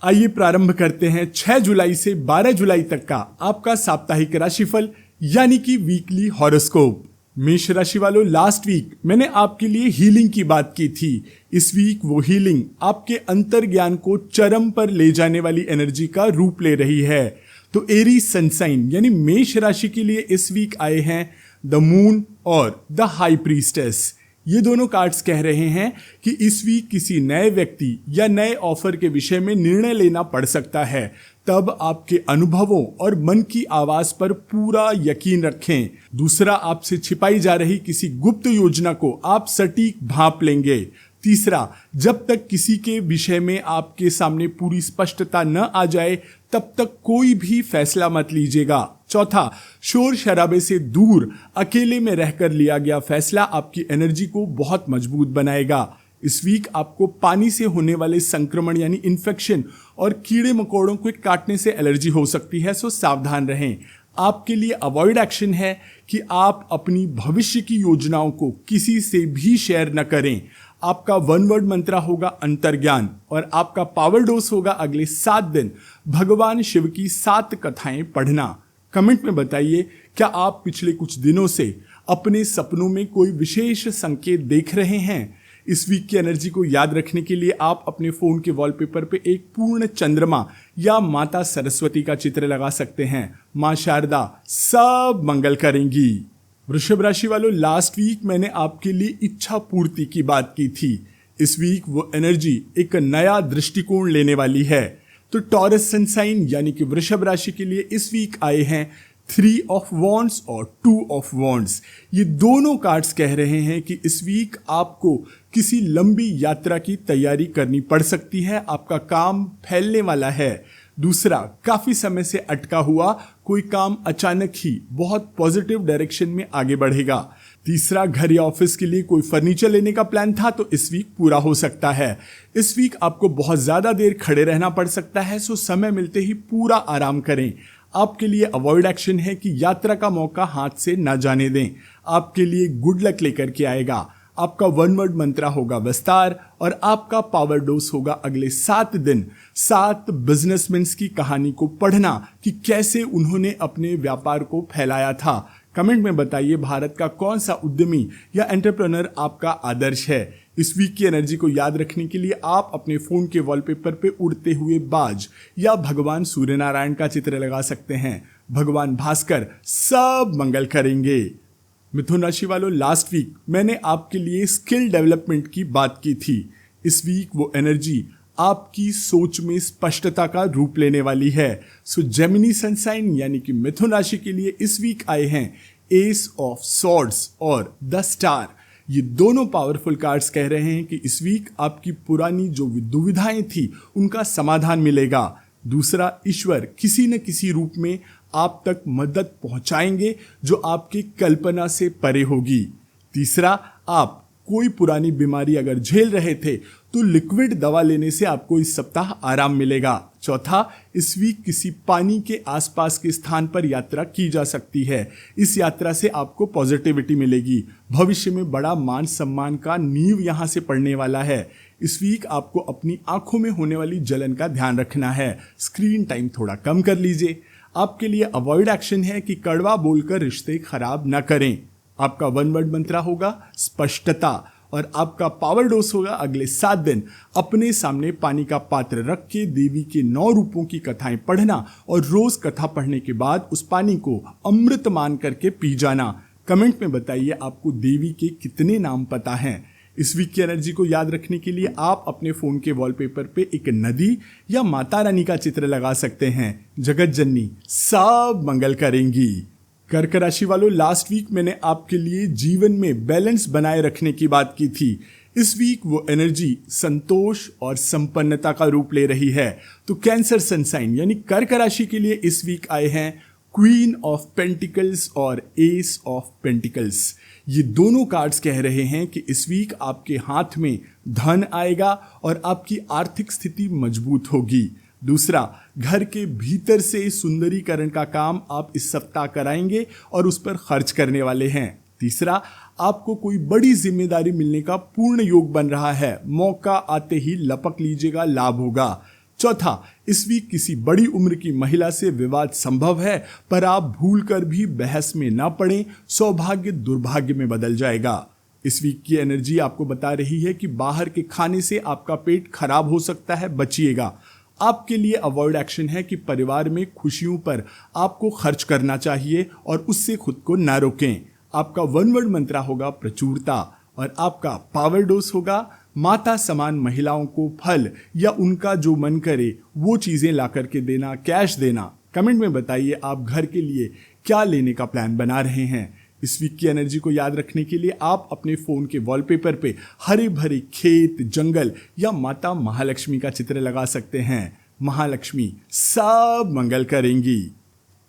आइए प्रारंभ करते हैं 6 जुलाई से 12 जुलाई तक का आपका साप्ताहिक राशिफल यानी कि वीकली हॉरोस्कोप। मेष राशि वालों, लास्ट वीक मैंने आपके लिए हीलिंग की बात की थी। इस वीक वो हीलिंग आपके अंतर्ज्ञान को चरम पर ले जाने वाली एनर्जी का रूप ले रही है। तो एरीज सनसाइन यानी मेष राशि के लिए इस वीक आए हैं द मून और द हाई प्रीस्टेस। ये दोनों कार्ड्स कह रहे हैं कि इस वीक किसी नए व्यक्ति या नए ऑफर के विषय में निर्णय लेना पड़ सकता है। तब आपके अनुभवों और मन की आवाज पर पूरा यकीन रखें। दूसरा, आपसे छिपाई जा रही किसी गुप्त योजना को आप सटीक भांप लेंगे। तीसरा, जब तक किसी के विषय में आपके सामने पूरी स्पष्टता न आ जाए तब तक कोई भी फैसला मत लीजिएगा। चौथा, शोर शराबे से दूर अकेले में रहकर लिया गया फैसला आपकी एनर्जी को बहुत मजबूत बनाएगा। इस वीक आपको पानी से होने वाले संक्रमण यानी इन्फेक्शन और कीड़े मकोड़ों को काटने से एलर्जी हो सकती है, सो सावधान रहें। आपके लिए अवॉइड एक्शन है कि आप अपनी भविष्य की योजनाओं को किसी से भी शेयर न करें। आपका वन वर्ड मंत्र होगा अंतर्ज्ञान और आपका पावर डोज होगा अगले 7 दिन भगवान शिव की 7 कथाएं पढ़ना। कमेंट में बताइए, क्या आप पिछले कुछ दिनों से अपने सपनों में कोई विशेष संकेत देख रहे हैं? इस वीक की एनर्जी को याद रखने के लिए आप अपने फोन के वॉलपेपर पे एक पूर्ण चंद्रमा या माता सरस्वती का चित्र लगा सकते हैं। मां शारदा सब मंगल करेंगी। वृषभ राशि वालों, लास्ट वीक मैंने आपके लिए इच्छा पूर्ति की बात की थी। इस वीक वो एनर्जी एक नया दृष्टिकोण लेने वाली है। तो टॉरस सनसाइन यानी कि वृषभ राशि के लिए इस वीक आए हैं 3 ऑफ वॉन्ड्स और 2 ऑफ वॉन्ड्स। ये दोनों कार्ड्स कह रहे हैं कि इस वीक आपको किसी लंबी यात्रा की तैयारी करनी पड़ सकती है। आपका काम फैलने वाला है। दूसरा, काफी समय से अटका हुआ कोई काम अचानक ही बहुत पॉजिटिव डायरेक्शन में आगे बढ़ेगा। तीसरा, घर या ऑफिस के लिए कोई फर्नीचर लेने का प्लान था तो इस वीक पूरा हो सकता है। इस वीक आपको बहुत ज्यादा देर खड़े रहना पड़ सकता है, सो समय मिलते ही पूरा आराम करें। आपके लिए अवॉइड एक्शन है कि यात्रा का मौका हाथ से न जाने दें। आपके लिए गुड लक लेकर के आएगा। आपका वन वर्ड मंत्र होगा विस्तार और आपका पावर डोज होगा अगले 7 दिन 7 बिजनेसमैन की कहानी को पढ़ना कि कैसे उन्होंने अपने व्यापार को फैलाया था। कमेंट में बताइए, भारत का कौन सा उद्यमी या एंटरप्रेन्योर आपका आदर्श है। इस वीक की एनर्जी को याद रखने के लिए आप अपने फोन के वॉलपेपर पे उड़ते हुए बाज या भगवान सूर्य नारायण का चित्र लगा सकते हैं। भगवान भास्कर सब मंगल करेंगे। मिथुन राशि वालों, लास्ट वीक मैंने आपके लिए स्किल डेवलपमेंट की बात की थी। इस वीक वो एनर्जी आपकी सोच में स्पष्टता का रूप लेने वाली है। सो जेमिनी सनसाइन यानी कि मिथुन राशि के लिए इस वीक आए हैं एस ऑफ सॉर्ड्स और द स्टार। ये दोनों पावरफुल कार्ड्स कह रहे हैं कि इस वीक आपकी पुरानी जो दुविधाएं थी उनका समाधान मिलेगा। दूसरा, ईश्वर किसी न किसी रूप में आप तक मदद पहुंचाएंगे जो आपकी कल्पना से परे होगी। तीसरा, आप कोई पुरानी बीमारी अगर झेल रहे थे तो लिक्विड दवा लेने से आपको इस सप्ताह आराम मिलेगा। चौथा, इस वीक किसी पानी के आसपास के स्थान पर यात्रा की जा सकती है। इस यात्रा से आपको पॉजिटिविटी मिलेगी। भविष्य में बड़ा मान सम्मान का नींव यहां से पड़ने वाला है। इस वीक आपको अपनी आंखों में होने वाली जलन का ध्यान रखना है। स्क्रीन टाइम थोड़ा कम कर लीजिए। आपके लिए अवॉइड एक्शन है कि कड़वा बोलकर रिश्ते खराब न करें। आपका वन वर्ड मंत्र होगा स्पष्टता और आपका पावर डोज होगा अगले 7 दिन अपने सामने पानी का पात्र रख के देवी के 9 रूपों की कथाएं पढ़ना और रोज कथा पढ़ने के बाद उस पानी को अमृत मान करके पी जाना। कमेंट में बताइए, आपको देवी के कितने नाम पता हैं। इस वीक की एनर्जी को याद रखने के लिए आप अपने फोन के वॉलपेपर पे एक नदी या माता रानी का चित्र लगा सकते हैं। जगत जननी सब मंगल करेंगी। कर्क राशि वालों, लास्ट वीक मैंने आपके लिए जीवन में बैलेंस बनाए रखने की बात की थी। इस वीक वो एनर्जी संतोष और संपन्नता का रूप ले रही है। तो कैंसर सनसाइन यानी कर्क राशि के लिए इस वीक आए हैं क्वीन ऑफ पेंटिकल्स और एस ऑफ पेंटिकल्स। ये दोनों कार्ड्स कह रहे हैं कि इस वीक आपके हाथ में धन आएगा और आपकी आर्थिक स्थिति मजबूत होगी। दूसरा, घर के भीतर से सुंदरीकरण का काम आप इस सप्ताह कराएंगे और उस पर खर्च करने वाले हैं। तीसरा, आपको कोई बड़ी जिम्मेदारी मिलने का पूर्ण योग बन रहा है। मौका आते ही लपक लीजिएगा, लाभ होगा। चौथा, इस वीक किसी बड़ी उम्र की महिला से विवाद संभव है, पर आप भूलकर भी बहस में ना पड़ें, सौभाग्य दुर्भाग्य में बदल जाएगा। इस वीक की एनर्जी आपको बता रही है कि बाहर के खाने से आपका पेट खराब हो सकता है, बचिएगा। आपके लिए अवॉइड एक्शन है कि परिवार में खुशियों पर आपको खर्च करना चाहिए और उससे खुद को ना रोकें। आपका वन वर्ड मंत्र होगा प्रचुरता और आपका पावर डोज होगा माता समान महिलाओं को फल या उनका जो मन करे वो चीजें ला करके देना, कैश देना। कमेंट में बताइए आप घर के लिए क्या लेने का प्लान बना रहे हैं। इस वीक की एनर्जी को याद रखने के लिए आप अपने फोन के वॉलपेपर पे हरे भरे खेत, जंगल या माता महालक्ष्मी का चित्र लगा सकते हैं। महालक्ष्मी सब मंगल करेंगी।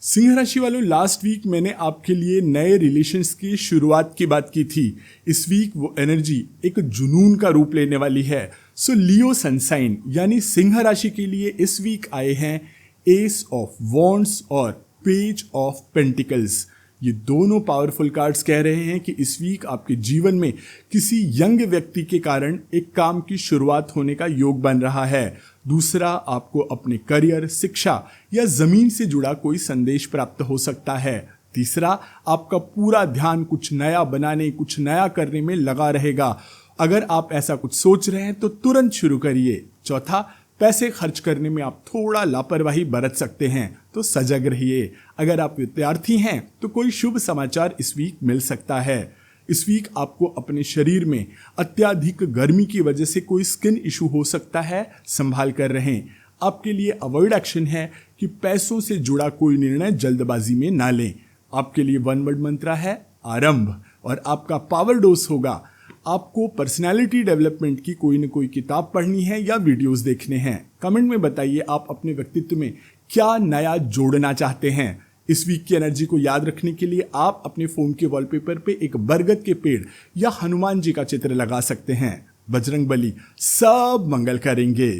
सिंह राशि वालों, लास्ट वीक मैंने आपके लिए नए रिलेशंस की शुरुआत की बात की थी। इस वीक वो एनर्जी एक जुनून का रूप लेने वाली है। सो लियो सनसाइन यानी सिंह राशि के लिए इस वीक आए हैं एस ऑफ वॉन्ड्स और पेज ऑफ पेंटिकल्स। ये दोनों पावरफुल कार्ड्स कह रहे हैं कि इस वीक आपके जीवन में किसी यंग व्यक्ति के कारण एक काम की शुरुआत होने का योग बन रहा है। दूसरा, आपको अपने करियर, शिक्षा या जमीन से जुड़ा कोई संदेश प्राप्त हो सकता है। तीसरा, आपका पूरा ध्यान कुछ नया बनाने, कुछ नया करने में लगा रहेगा। अगर आप ऐसा कुछ सोच रहे हैं तो तुरंत शुरू करिए। चौथा, पैसे खर्च करने में आप थोड़ा लापरवाही बरत सकते हैं, तो सजग रहिए। अगर आप विद्यार्थी हैं तो कोई शुभ समाचार इस वीक मिल सकता है। इस वीक आपको अपने शरीर में अत्यधिक गर्मी की वजह से कोई स्किन इशू हो सकता है, संभाल कर रहें। आपके लिए अवॉइड एक्शन है कि पैसों से जुड़ा कोई निर्णय जल्दबाजी में ना लें। आपके लिए वन वर्ड मंत्र है आरंभ और आपका पावर डोज होगा आपको पर्सनालिटी डेवलपमेंट की कोई न कोई किताब पढ़नी है या वीडियोस देखने हैं। कमेंट में बताइए आप अपने व्यक्तित्व में क्या नया जोड़ना चाहते हैं। इस वीक की एनर्जी को याद रखने के लिए आप अपने फोन के वॉलपेपर पे एक बरगद के पेड़ या हनुमान जी का चित्र लगा सकते हैं। बजरंग बली सब मंगल करेंगे।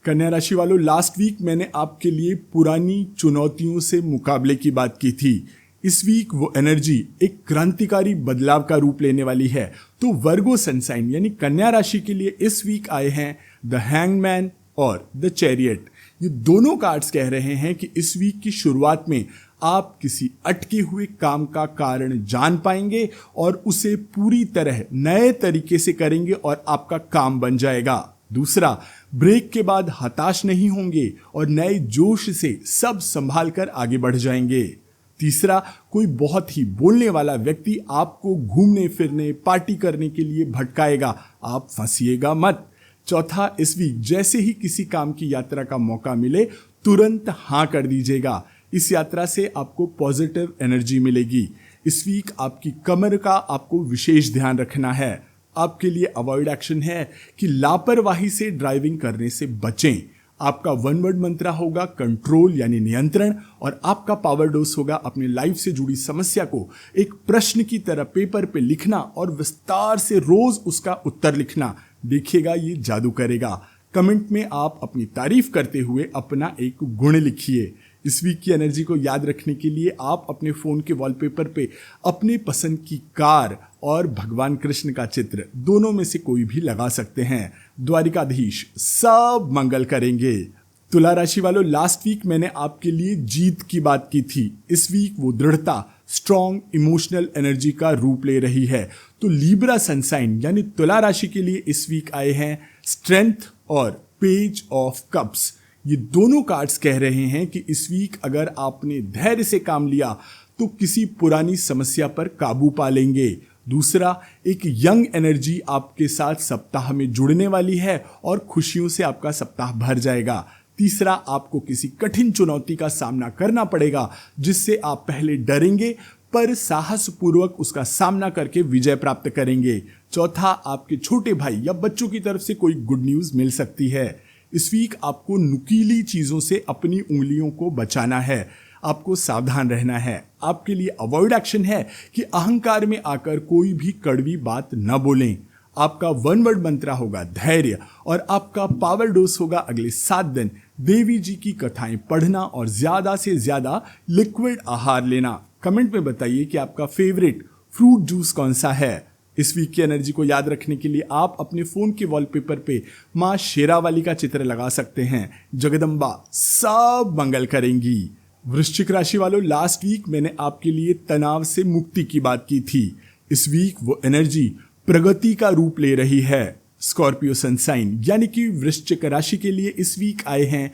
कन्या राशि वालों, लास्ट वीक मैंने आपके लिए पुरानी चुनौतियों से मुकाबले की बात की थी। इस वीक वो एनर्जी एक क्रांतिकारी बदलाव का रूप लेने वाली है। तो वर्गो सनसाइन यानी कन्या राशि के लिए इस वीक आए हैं द हैंगमैन और द चैरियट। ये दोनों कार्ड्स कह रहे हैं कि इस वीक की शुरुआत में आप किसी अटके हुए काम का कारण जान पाएंगे और उसे पूरी तरह नए तरीके से करेंगे और आपका काम बन जाएगा। दूसरा, ब्रेक के बाद हताश नहीं होंगे और नए जोश से सब संभाल कर आगे बढ़ जाएंगे। तीसरा, कोई बहुत ही बोलने वाला व्यक्ति आपको घूमने फिरने, पार्टी करने के लिए भटकाएगा, आप फंसिएगा मत। चौथा, इस वीक जैसे ही किसी काम की यात्रा का मौका मिले तुरंत हाँ कर दीजिएगा। इस यात्रा से आपको पॉजिटिव एनर्जी मिलेगी। इस वीक आपकी कमर का आपको विशेष ध्यान रखना है। आपके लिए अवॉइड एक्शन है कि लापरवाही से ड्राइविंग करने से बचें। आपका वन वर्ड मंत्र होगा कंट्रोल यानी नियंत्रण और आपका पावर डोज होगा अपनी लाइफ से जुड़ी समस्या को एक प्रश्न की तरह पेपर पे लिखना और विस्तार से रोज उसका उत्तर लिखना। देखिएगा ये जादू करेगा। कमेंट में आप अपनी तारीफ करते हुए अपना एक गुण लिखिए। इस वीक की एनर्जी को याद रखने के लिए आप अपने फोन के वॉलपेपर पे अपने पसंद की कार और भगवान कृष्ण का चित्र दोनों में से कोई भी लगा सकते हैं। द्वारिकाधीश सब मंगल करेंगे। तुला राशि वालों, लास्ट वीक मैंने आपके लिए जीत की बात की थी। इस वीक वो दृढ़ता, स्ट्रॉन्ग इमोशनल एनर्जी का रूप ले रही है। तो लीब्रा सनसाइन यानी तुला राशि के लिए इस वीक आए हैं स्ट्रेंथ और पेज ऑफ कप्स। ये दोनों कार्ड्स कह रहे हैं कि इस वीक अगर आपने धैर्य से काम लिया तो किसी पुरानी समस्या पर काबू पा लेंगे। दूसरा, एक यंग एनर्जी आपके साथ सप्ताह में जुड़ने वाली है और खुशियों से आपका सप्ताह भर जाएगा। तीसरा, आपको किसी कठिन चुनौती का सामना करना पड़ेगा जिससे आप पहले डरेंगे पर साहसपूर्वक उसका सामना करके विजय प्राप्त करेंगे। चौथा, आपके छोटे भाई या बच्चों की तरफ से कोई गुड न्यूज मिल सकती है। इस वीक आपको नुकीली चीजों से अपनी उंगलियों को बचाना है, आपको सावधान रहना है। आपके लिए अवॉइड एक्शन है कि अहंकार में आकर कोई भी कड़वी बात न बोलें। आपका वन वर्ड मंत्र होगा धैर्य और आपका पावर डोज होगा अगले 7 दिन देवी जी की कथाएं पढ़ना और ज्यादा से ज्यादा लिक्विड आहार लेना। कमेंट में बताइए कि आपका फेवरेट फ्रूट जूस कौन सा है। इस वीक की एनर्जी को याद रखने के लिए आप अपने फोन के वॉलपेपर पे माँ शेरावाली का चित्र लगा सकते हैं। जगदम्बा सब मंगल करेंगी। वृश्चिक राशि वालों, लास्ट वीक मैंने आपके लिए तनाव से मुक्ति की बात की थी। इस वीक वो एनर्जी प्रगति का रूप ले रही है। स्कॉर्पियो सनसाइन यानी कि वृश्चिक राशि के लिए इस वीक आए हैं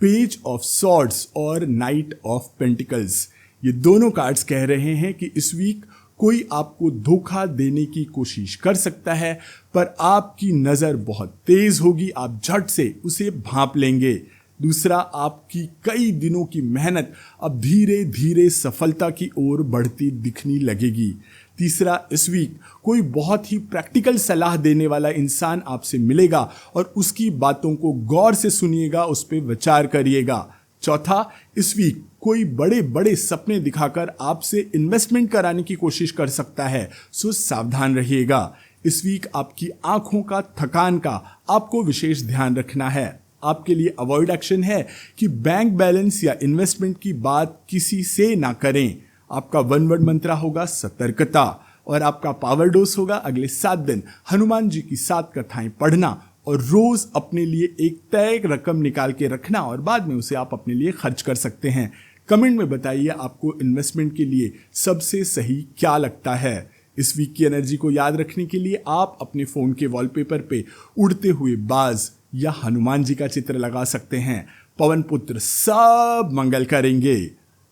पेज ऑफ सॉर्ड्स और नाइट ऑफ पेंटिकल्स। ये दोनों कार्ड्स कह रहे हैं कि इस वीक कोई आपको धोखा देने की कोशिश कर सकता है, पर आपकी नज़र बहुत तेज होगी, आप झट से उसे भांप लेंगे। दूसरा, आपकी कई दिनों की मेहनत अब धीरे धीरे सफलता की ओर बढ़ती दिखने लगेगी। तीसरा, इस वीक कोई बहुत ही प्रैक्टिकल सलाह देने वाला इंसान आपसे मिलेगा और उसकी बातों को गौर से सुनिएगा, उस पर विचार करिएगा। चौथा, इस वीक कोई बड़े बड़े सपने दिखाकर आपसे इन्वेस्टमेंट कराने की कोशिश कर सकता है, सो सावधान रहिएगा। इस वीक आपकी आंखों का, थकान का आपको विशेष ध्यान रखना है। आपके लिए अवॉइड एक्शन है कि बैंक बैलेंस या इन्वेस्टमेंट की बात किसी से ना करें। आपका वन वर्ड मंत्र होगा सतर्कता और आपका पावर डोज होगा अगले 7 दिन हनुमान जी की 7 कथाएं पढ़ना और रोज अपने लिए एक तय रकम निकाल के रखना और बाद में उसे आप अपने लिए खर्च कर सकते हैं। कमेंट में बताइए आपको इन्वेस्टमेंट के लिए सबसे सही क्या लगता है। इस वीक की एनर्जी को याद रखने के लिए आप अपने फोन के वॉलपेपर पे उड़ते हुए बाज या हनुमान जी का चित्र लगा सकते हैं। पवन पुत्र सब मंगल करेंगे।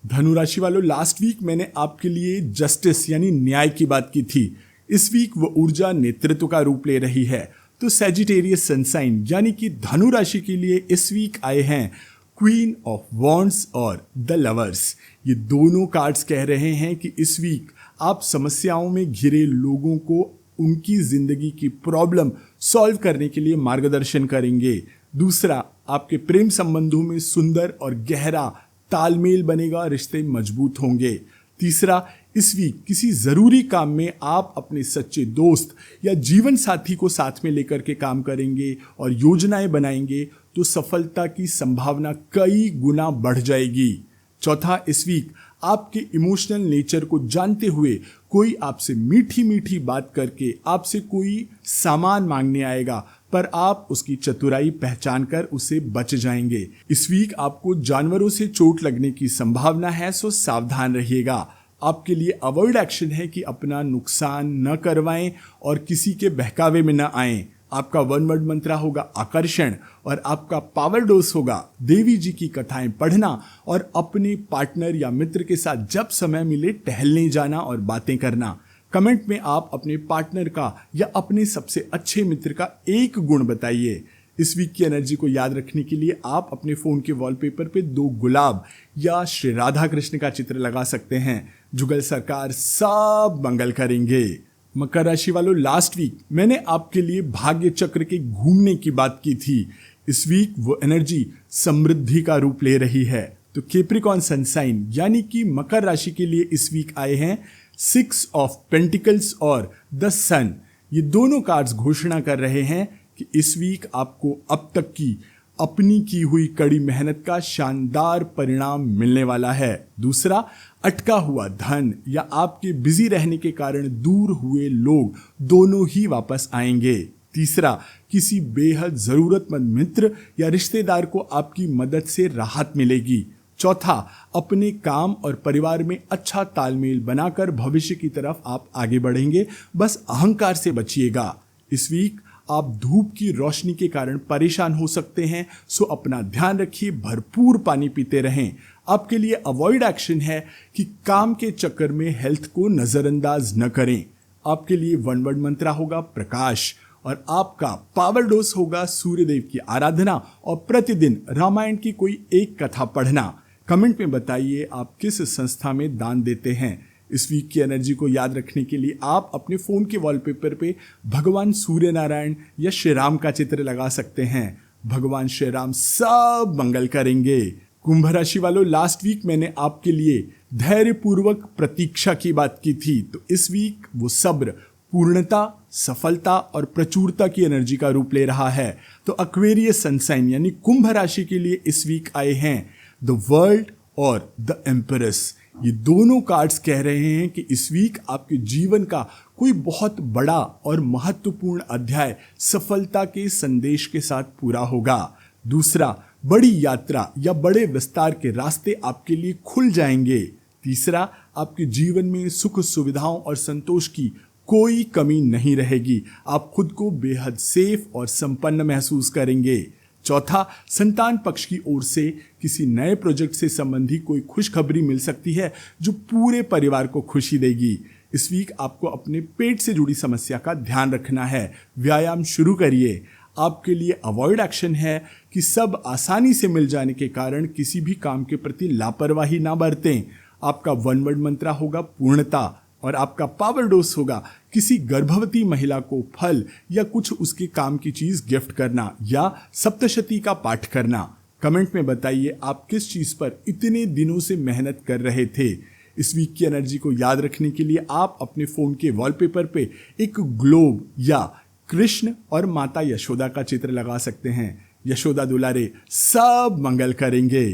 धनु राशि वालों, लास्ट वीक मैंने आपके लिए जस्टिस यानी न्याय की बात की थी। इस वीक वो ऊर्जा नेतृत्व का रूप ले रही है। तो सैजिटेरियस सनसाइन यानी कि धनु राशि के लिए इस वीक आए हैं क्वीन ऑफ वॉन्ड्स और द लवर्स। ये दोनों कार्ड्स कह रहे हैं कि इस वीक आप समस्याओं में घिरे लोगों को उनकी जिंदगी की प्रॉब्लम सॉल्व करने के लिए मार्गदर्शन करेंगे। दूसरा, आपके प्रेम संबंधों में सुंदर और गहरा तालमेल बनेगा, रिश्ते मजबूत होंगे। तीसरा, इस वीक किसी जरूरी काम में आप अपने सच्चे दोस्त या जीवन साथी को साथ में लेकर के काम करेंगे और योजनाएं बनाएंगे तो सफलता की संभावना कई गुना बढ़ जाएगी। चौथा, इस वीक आपके इमोशनल नेचर को जानते हुए कोई आपसे मीठी मीठी बात करके आपसे कोई सामान मांगने आएगा, पर आप उसकी चतुराई पहचान कर उसे बच जाएंगे। इस वीक आपको जानवरों से चोट लगने की संभावना है, सो सावधान रहिएगा। आपके लिए अवॉइड एक्शन है कि अपना नुकसान न करवाएं और किसी के बहकावे में न आएं। आपका वन वर्ड मंत्र होगा आकर्षण और आपका पावर डोज होगा देवी जी की कथाएं पढ़ना और अपने पार्टनर या मित्र के साथ जब समय मिले टहलने जाना और बातें करना। कमेंट में आप अपने पार्टनर का या अपने सबसे अच्छे मित्र का एक गुण बताइए। इस वीक की एनर्जी को याद रखने के लिए आप अपने फोन के वॉलपेपर पे 2 गुलाब या श्री राधा कृष्ण का चित्र लगा सकते हैं। जुगल सरकार सब मंगल करेंगे। मकर राशि वालों, लास्ट वीक मैंने आपके लिए भाग्य चक्र के घूमने की बात की थी। इस वीक वो एनर्जी समृद्धि का रूप ले रही है। तो कैप्रिकॉर्न सनसाइन यानी कि मकर राशि के लिए इस वीक आए हैं 6 ऑफ पेंटिकल्स और द सन। ये दोनों कार्ड्स घोषणा कर रहे हैं कि इस वीक आपको अब तक की अपनी की हुई कड़ी मेहनत का शानदार परिणाम मिलने वाला है। दूसरा, अटका हुआ धन या आपके बिजी रहने के कारण दूर हुए लोग दोनों ही वापस आएंगे। तीसरा, किसी बेहद जरूरतमंद मित्र या रिश्तेदार को आपकी मदद से राहत मिलेगी। चौथा, अपने काम और परिवार में अच्छा तालमेल बनाकर भविष्य की तरफ आप आगे बढ़ेंगे, बस अहंकार से बचिएगा। इस वीक आप धूप की रोशनी के कारण परेशान हो सकते हैं, सो अपना ध्यान रखिए, भरपूर पानी पीते रहें। आपके लिए अवॉइड एक्शन है कि काम के चक्कर में हेल्थ को नजरअंदाज न करें। आपके लिए वन वर्ड मंत्र होगा प्रकाश और आपका पावर डोज होगा सूर्यदेव की आराधना और प्रतिदिन रामायण की कोई एक कथा पढ़ना। कमेंट में बताइए आप किस संस्था में दान देते हैं। इस वीक की एनर्जी को याद रखने के लिए आप अपने फोन के वॉलपेपर पे भगवान सूर्य नारायण या श्री राम का चित्र लगा सकते हैं। भगवान श्री राम सब मंगल करेंगे। कुंभ राशि वालों, लास्ट वीक मैंने आपके लिए धैर्यपूर्वक प्रतीक्षा की बात की थी। तो इस वीक वो सब्र, पूर्णता, सफलता और प्रचुरता की एनर्जी का रूप ले रहा है। तो एक्वेरियस सनसाइन यानी कुंभ राशि के लिए इस वीक आए हैं द वर्ल्ड और द एम्परस। ये दोनों कार्ड्स कह रहे हैं कि इस वीक आपके जीवन का कोई बहुत बड़ा और महत्वपूर्ण अध्याय सफलता के संदेश के साथ पूरा होगा। दूसरा, बड़ी यात्रा या बड़े विस्तार के रास्ते आपके लिए खुल जाएंगे। तीसरा, आपके जीवन में सुख सुविधाओं और संतोष की कोई कमी नहीं रहेगी। आप खुद को बेहद सेफ और संपन्न महसूस करेंगे। चौथा, संतान पक्ष की ओर से किसी नए प्रोजेक्ट से संबंधी कोई खुशखबरी मिल सकती है जो पूरे परिवार को खुशी देगी। इस वीक आपको अपने पेट से जुड़ी समस्या का ध्यान रखना है। व्यायाम शुरू करिए। आपके लिए अवॉइड एक्शन है कि सब आसानी से मिल जाने के कारण किसी भी काम के प्रति लापरवाही ना बरतें। आपका वन वर्ड मंत्र होगा पूर्णता और आपका पावर डोज होगा किसी गर्भवती महिला को फल या कुछ उसके काम की चीज गिफ्ट करना या सप्तशती का पाठ करना। कमेंट में बताइए आप किस चीज पर इतने दिनों से मेहनत कर रहे थे। इस वीक की एनर्जी को याद रखने के लिए आप अपने फोन के वॉलपेपर पे एक ग्लोब या कृष्ण और माता यशोदा का चित्र लगा सकते हैं। यशोदा दुलारे सब मंगल करेंगे।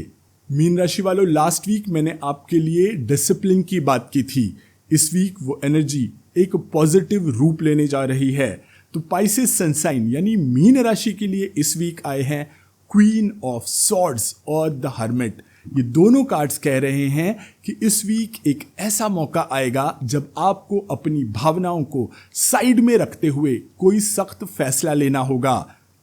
मीन राशि वालों, लास्ट वीक मैंने आपके लिए डिसिप्लिन की बात की थी। इस वीक वो एनर्जी एक पॉजिटिव रूप लेने जा रही है। तो पाइसेस सनसाइन यानी मीन राशि के लिए इस वीक आए हैं क्वीन ऑफ सॉर्ड्स और द हर्मिट। ये दोनों कार्ड्स कह रहे हैं कि इस वीक एक ऐसा मौका आएगा जब आपको अपनी भावनाओं को साइड में रखते हुए कोई सख्त फैसला लेना होगा।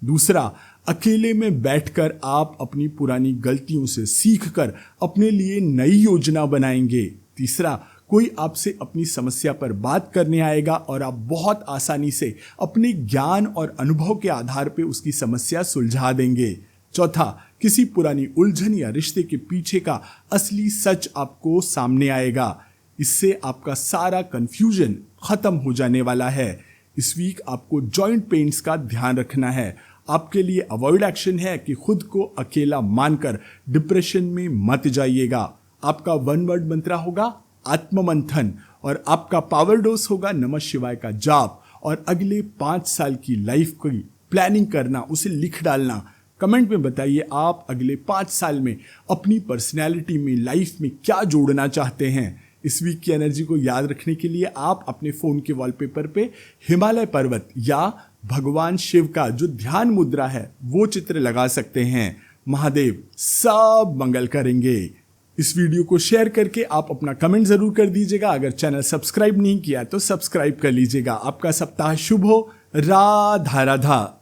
दूसरा, अकेले में बैठकर आप अपनी पुरानी गलतियों से सीखकर अपने लिए नई योजना बनाएंगे। तीसरा, कोई आपसे अपनी समस्या पर बात करने आएगा और आप बहुत आसानी से अपने ज्ञान और अनुभव के आधार पर उसकी समस्या सुलझा देंगे। चौथा, किसी पुरानी उलझन या रिश्ते के पीछे का असली सच आपको सामने आएगा। इससे आपका सारा कंफ्यूजन खत्म हो जाने वाला है। इस वीक आपको जॉइंट पेन्स का ध्यान रखना है। आपके लिए अवॉइड एक्शन है कि खुद को अकेला मानकर डिप्रेशन में मत जाइएगा। आपका वन वर्ड मंत्र होगा आत्ममंथन और आपका पावर डोज होगा नमः शिवाय का जाप। और अगले 5 साल की लाइफ की प्लानिंग करना, उसे लिख डालना। कमेंट में बताइए आप अगले 5 साल में अपनी पर्सनैलिटी में, लाइफ में क्या जोड़ना चाहते हैं। इस वीक की एनर्जी को याद रखने के लिए आप अपने फोन के वॉलपेपर पे हिमालय पर्वत या भगवान शिव का जो ध्यान मुद्रा है वो चित्र लगा सकते हैं। महादेव सब मंगल करेंगे। इस वीडियो को शेयर करके आप अपना कमेंट जरूर कर दीजिएगा। अगर चैनल सब्सक्राइब नहीं किया तो सब्सक्राइब कर लीजिएगा। आपका सप्ताह शुभ हो। राधा राधा।